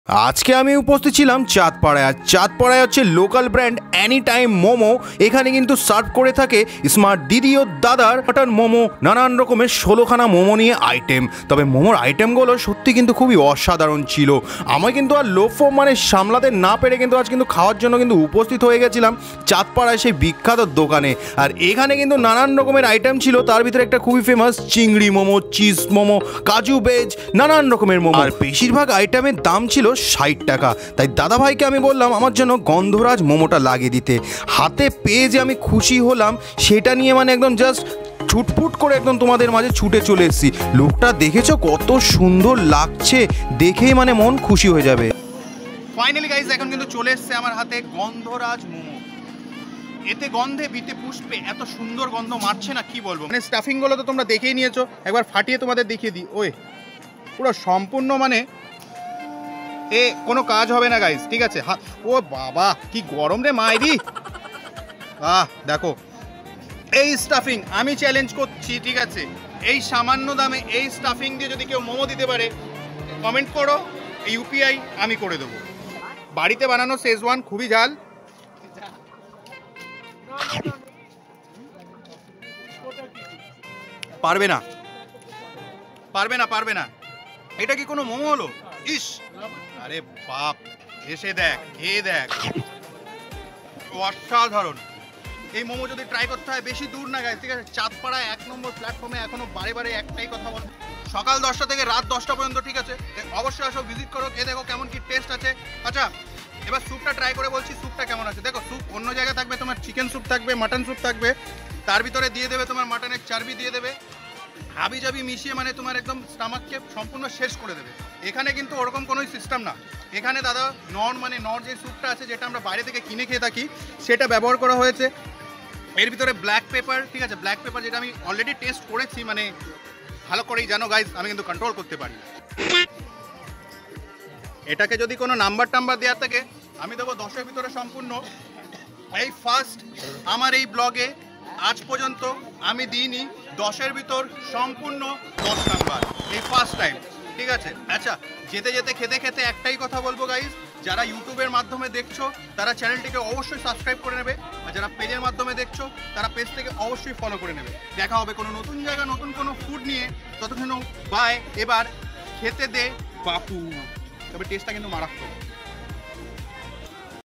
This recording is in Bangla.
আজকে আমি উপস্থিত ছিলাম চাঁদপাড়ায়। আর চাঁদপাড়ায় হচ্ছে local brand any time momo. এখানে কিন্তু সার্ভ করে থাকে স্মার্ট দিদি ও দাদার মাটন মোমো, নানান রকমের 16খানা মোমো নিয়ে আইটেম। তবে মোমোর আইটেমগুলো সত্যি কিন্তু খুবই অসাধারণ ছিল। আমি কিন্তু আর লোফো সামলাতে না পেরে কিন্তু আজ কিন্তু খাওয়ার জন্য কিন্তু উপস্থিত হয়ে গেছিলাম চাঁদপাড়ায় সেই বিখ্যাত দোকানে। আর এখানে কিন্তু নানান রকমের আইটেম ছিল, তার ভিতরে একটা খুবই ফেমাস চিংড়ি মোমো, চিজ মোমো, কাজু বেজ, নানান রকমের মোমো। আর বেশিরভাগ আইটেমের দাম ছিল 60 টাকা। তাই দাদাভাইকে আমি বললাম আমার জন্য গন্ধরাজ মোমোটা লাগিয়ে দিতে। হাতে পেয়ে যে আমি খুশি হলাম সেটা নিয়ে মানে একদম জাস্ট ছুটফুট করে একদম তোমাদের মাঝে ছুটে চলে এসেছি। লোকটা দেখেছো কত সুন্দর লাগছে, দেখেই মানে মন খুশি হয়ে যাবে। ফাইনালি গাইস এখন কিন্তু চলে এসছে আমার হাতে গন্ধরাজ মোমো। এতে গন্ধে বিতে পুষ্পে এত সুন্দর গন্ধ মারছে না, কি বলবো। মানে স্টাফিংগুলো তো তোমরা দেখেই নিয়েছো, একবার ফাটিয়ে তোমাদের দেখিয়ে দিই। ওই পুরো সম্পূর্ণ মানে কোনো কাজ হবে না গাইস, ঠিক আছে। ও বাবা কি গরম রে মাইরি। দেখো এই স্টাফিং আমি চ্যালেঞ্জ করছি, ঠিক আছে। এই সামান্য দামে এই স্টাফিং দিয়ে যদি কেউ মোমো দিতে পারে কমেন্ট করো, ইউপিআই আমি করে দেবো। বাড়িতে বানানো শেজওয়ান, খুবই ঝাল। পারবে না পারবে না পারবে না। এটা কি কোনো মোমো হলো? ইস আরে বাপ, এসে দেখ, খেয়ে দেখ, অসাধারণ। এই মোমো যদি ট্রাই করতে হয় বেশি দূর না গাইস, ঠিক আছে। চাঁদপাড়ায় 1 নম্বর প্ল্যাটফর্মে এখনো বারে বারে একটাই কথা বল, সকাল 10টা থেকে রাত 10টা পর্যন্ত, ঠিক আছে। অবশ্যই আসো, ভিজিট করো, খেয়ে দেখো কেমন কি টেস্ট আছে। আচ্ছা এবার স্যুপটা ট্রাই করে বলছি স্যুপটা কেমন আছে। দেখো স্যুপ অন্য জায়গায় থাকবে তোমার চিকেন স্যুপ থাকবে, মাটন স্যুপ থাকবে, তার ভিতরে দিয়ে দেবে তোমার মাটনের চার্বি দিয়ে দেবে, হাবি জাবি মিশিয়ে মানে তোমার একদম স্টামাককে সম্পূর্ণ শেষ করে দেবে। এখানে কিন্তু ওরকম কোনো সিস্টেম না। এখানে দাদা মানে যে স্যুপটা আছে, যেটা আমরা বাইরে থেকে কিনে খেয়ে থাকি, সেটা ব্যবহার করা হয়েছে। এর ভিতরে ব্ল্যাক পেপার, ঠিক আছে, ব্ল্যাক পেপার যেটা আমি অলরেডি টেস্ট করেছি, মানে ভালো করেই জানো গাইজ আমি কিন্তু কন্ট্রোল করতে পারি। এটাকে যদি কোনো নাম্বার দেওয়ার থাকে আমি দেবো 10-এর ভিতরে সম্পূর্ণ। এই ফার্স্ট আমার এই ব্লগে আজ পর্যন্ত আমি দিইনি 10-এর ভিতর সম্পূর্ণ 10 নাম্বার, এই ফার্স্ট টাইম, ঠিক আছে। আচ্ছা যেতে যেতে খেতে খেতে একটাই কথা বলবো গাইজ, যারা ইউটিউবের মাধ্যমে দেখছো তারা চ্যানেলটিকে অবশ্যই সাবস্ক্রাইব করে নেবে, আর যারা পেজের মাধ্যমে দেখছো তারা পেজটিকে অবশ্যই ফলো করে নেবে। দেখা হবে কোনো নতুন জায়গা, নতুন কোনো ফুড নিয়ে। ততক্ষণ বাই। এবার খেতে দে বাপু, তবে টেস্টটা কিন্তু মারাত্মক।